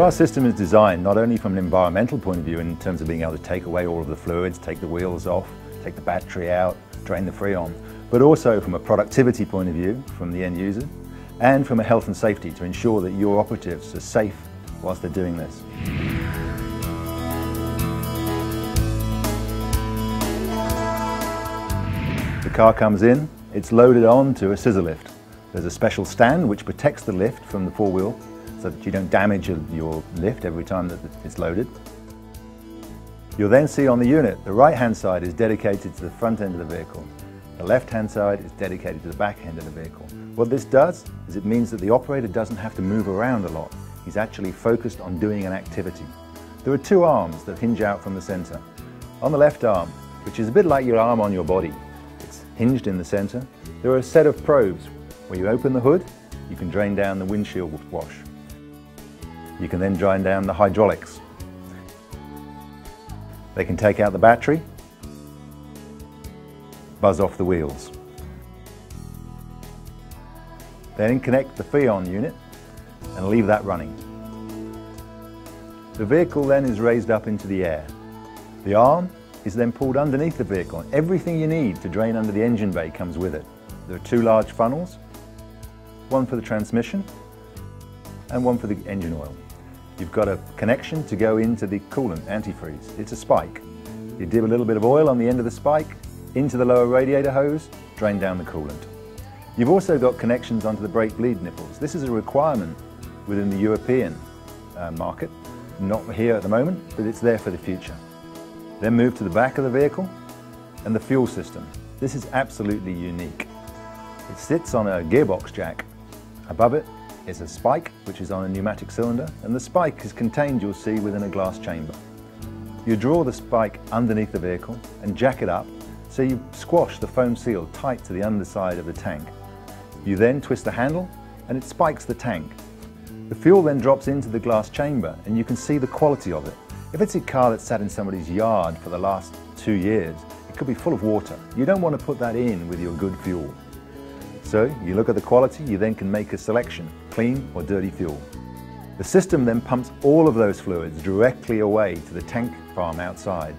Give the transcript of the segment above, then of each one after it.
Our system is designed not only from an environmental point of view in terms of being able to take away all of the fluids, take the wheels off, take the battery out, drain the Freon, but also from a productivity point of view from the end user and from a health and safety to ensure that your operatives are safe whilst they're doing this. The car comes in, it's loaded onto a scissor lift. There's a special stand which protects the lift from the four-wheel so that you don't damage your lift every time that it's loaded. You'll then see on the unit, the right-hand side is dedicated to the front end of the vehicle. The left-hand side is dedicated to the back end of the vehicle. What this does is it means that the operator doesn't have to move around a lot. He's actually focused on doing an activity. There are two arms that hinge out from the center. On the left arm, which is a bit like your arm on your body, it's hinged in the center, there are a set of probes. Where you open the hood, you can drain down the windshield wash. You can then drain down the hydraulics. They can take out the battery, buzz off the wheels. Then connect the Freon unit and leave that running. The vehicle then is raised up into the air. The arm is then pulled underneath the vehicle. Everything you need to drain under the engine bay comes with it. There are two large funnels, one for the transmission and one for the engine oil. You've got a connection to go into the coolant antifreeze. It's a spike. You dip a little bit of oil on the end of the spike into the lower radiator hose, drain down the coolant. You've also got connections onto the brake bleed nipples. This is a requirement within the European market, not here at the moment, but it's there for the future. Then move to the back of the vehicle and the fuel system. This is absolutely unique. It sits on a gearbox jack. Above it is a spike, which is on a pneumatic cylinder, and the spike is contained, you'll see, within a glass chamber. You draw the spike underneath the vehicle and jack it up, so you squash the foam seal tight to the underside of the tank. You then twist the handle and it spikes the tank. The fuel then drops into the glass chamber and you can see the quality of it. If it's a car that's sat in somebody's yard for the last 2 years, it could be full of water. You don't want to put that in with your good fuel. So you look at the quality, you then can make a selection, clean or dirty fuel. The system then pumps all of those fluids directly away to the tank farm outside.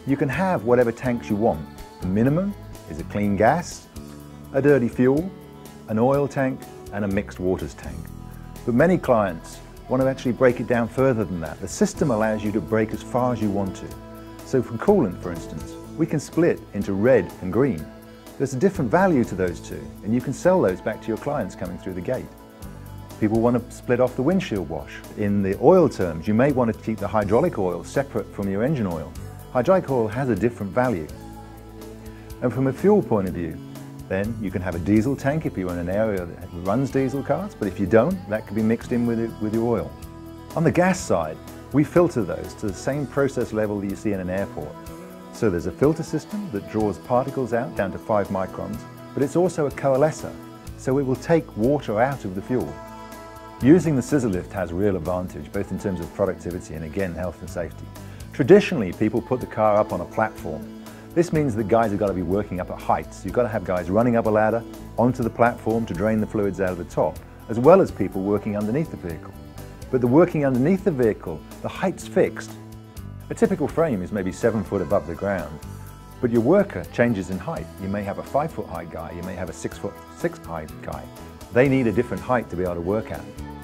You can have whatever tanks you want. The minimum is a clean gas, a dirty fuel, an oil tank and a mixed waters tank. But many clients want to actually break it down further than that. The system allows you to break as far as you want to. So for coolant, for instance, we can split into red and green. There's a different value to those two, and you can sell those back to your clients coming through the gate. People want to split off the windshield wash. In the oil terms, you may want to keep the hydraulic oil separate from your engine oil. Hydraulic oil has a different value. And from a fuel point of view, then you can have a diesel tank if you're in an area that runs diesel cars, but if you don't, that can be mixed in with your oil. On the gas side, we filter those to the same process level that you see in an airport. So there's a filter system that draws particles out down to 5 microns, but it's also a coalescer, so it will take water out of the fuel. Using the scissor lift has real advantage, both in terms of productivity and again, health and safety. Traditionally, people put the car up on a platform. This means that guys have got to be working up at heights. You've got to have guys running up a ladder onto the platform to drain the fluids out of the top, as well as people working underneath the vehicle. But the working underneath the vehicle, the height's fixed. A typical frame is maybe 7 foot above the ground, but your worker changes in height. You may have a 5 foot high guy, you may have a 6 foot 6 high guy. They need a different height to be able to work at.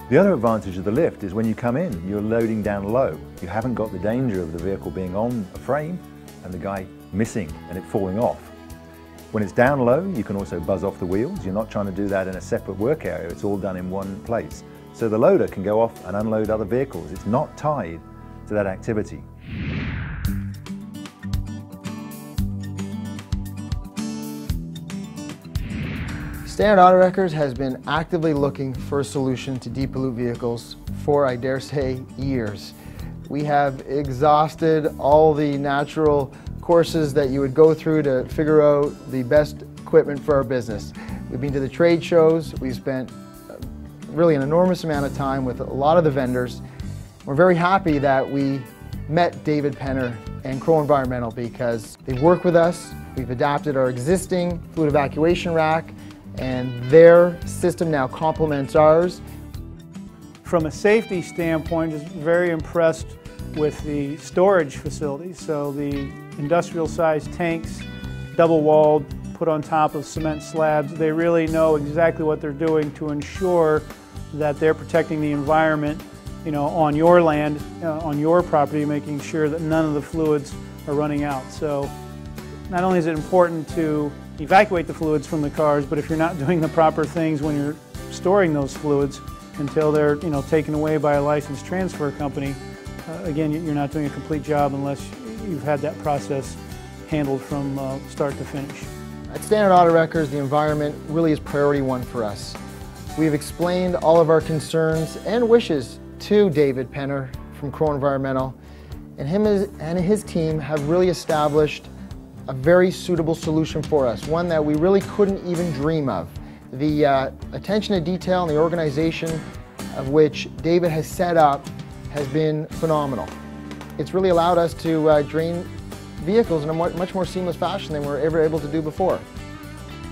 The other advantage of the lift is when you come in, you're loading down low. You haven't got the danger of the vehicle being on a frame and the guy missing and it falling off. When it's down low, you can also buzz off the wheels. You're not trying to do that in a separate work area, it's all done in one place. So the loader can go off and unload other vehicles. It's not tied to that activity. Standard Auto Wreckers has been actively looking for a solution to depollute vehicles for, I dare say, years. We have exhausted all the natural courses that you would go through to figure out the best equipment for our business. We've been to the trade shows, we've spent really an enormous amount of time with a lot of the vendors. We're very happy that we met David Penner and Crow Environmental because they work with us. We've adapted our existing fluid evacuation rack and their system now complements ours. From a safety standpoint, just very impressed with the storage facilities. So the industrial-sized tanks, double-walled, put on top of cement slabs. They really know exactly what they're doing to ensure that they're protecting the environment, on your land, on your property, making sure that none of the fluids are running out. So not only is it important to evacuate the fluids from the cars, but if you're not doing the proper things when you're storing those fluids until they're taken away by a licensed transfer company, again, you're not doing a complete job unless you've had that process handled from start to finish. At Standard Auto Wreckers, the environment really is priority one for us. We've explained all of our concerns and wishes to David Penner from Crowe Environmental, and his team have really established a very suitable solution for us, one that we really couldn't even dream of. The attention to detail and the organization of which David has set up has been phenomenal. It's really allowed us to drain vehicles in a much more seamless fashion than we were ever able to do before.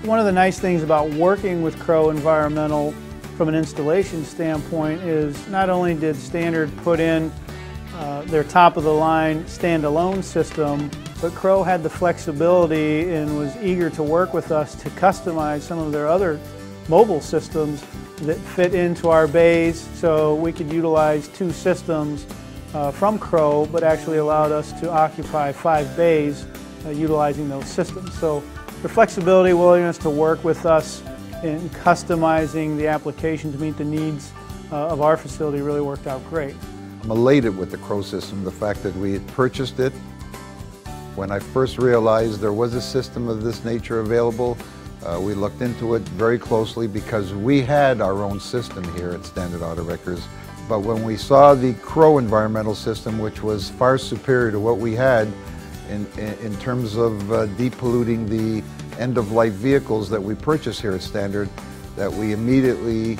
One of the nice things about working with Crowe Environmental from an installation standpoint is not only did Standard put in their top-of-the-line standalone system, but Crowe had the flexibility and was eager to work with us to customize some of their other mobile systems that fit into our bays, so we could utilize 2 systems from Crowe, but actually allowed us to occupy 5 bays utilizing those systems. So the flexibility, willingness to work with us in customizing the application to meet the needs of our facility really worked out great. I'm elated with the Crowe system, the fact that we had purchased it. When I first realized there was a system of this nature available, we looked into it very closely because we had our own system here at Standard Auto Wreckers. But when we saw the Crowe environmental system, which was far superior to what we had in terms of depolluting the end-of-life vehicles that we purchased here at Standard, that we immediately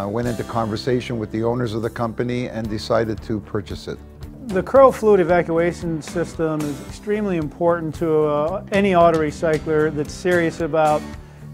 went into conversation with the owners of the company and decided to purchase it. The Crowe fluid evacuation system is extremely important to any auto recycler that's serious about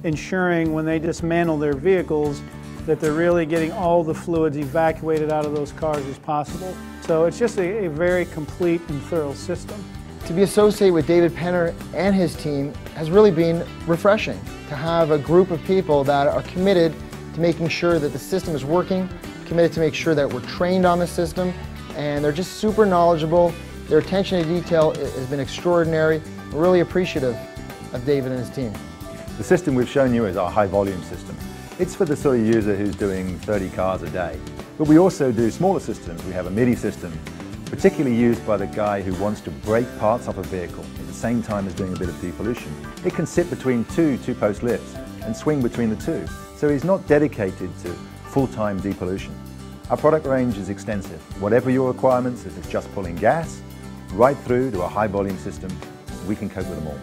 ensuring when they dismantle their vehicles that they're really getting all the fluids evacuated out of those cars as possible. So it's just a very complete and thorough system. To be associated with David Penner and his team has really been refreshing. To have a group of people that are committed to making sure that the system is working, committed to make sure that we're trained on the system, and they're just super knowledgeable. Their attention to detail has been extraordinary. We're really appreciative of David and his team. The system we've shown you is our high volume system. It's for the sort of user who's doing 30 cars a day. But we also do smaller systems. We have a MIDI system, particularly used by the guy who wants to break parts off a vehicle at the same time as doing a bit of depollution. It can sit between two-post lifts and swing between the two. So he's not dedicated to full-time depollution. Our product range is extensive. Whatever your requirements, if it's just pulling gas, right through to a high volume system, we can cope with them all.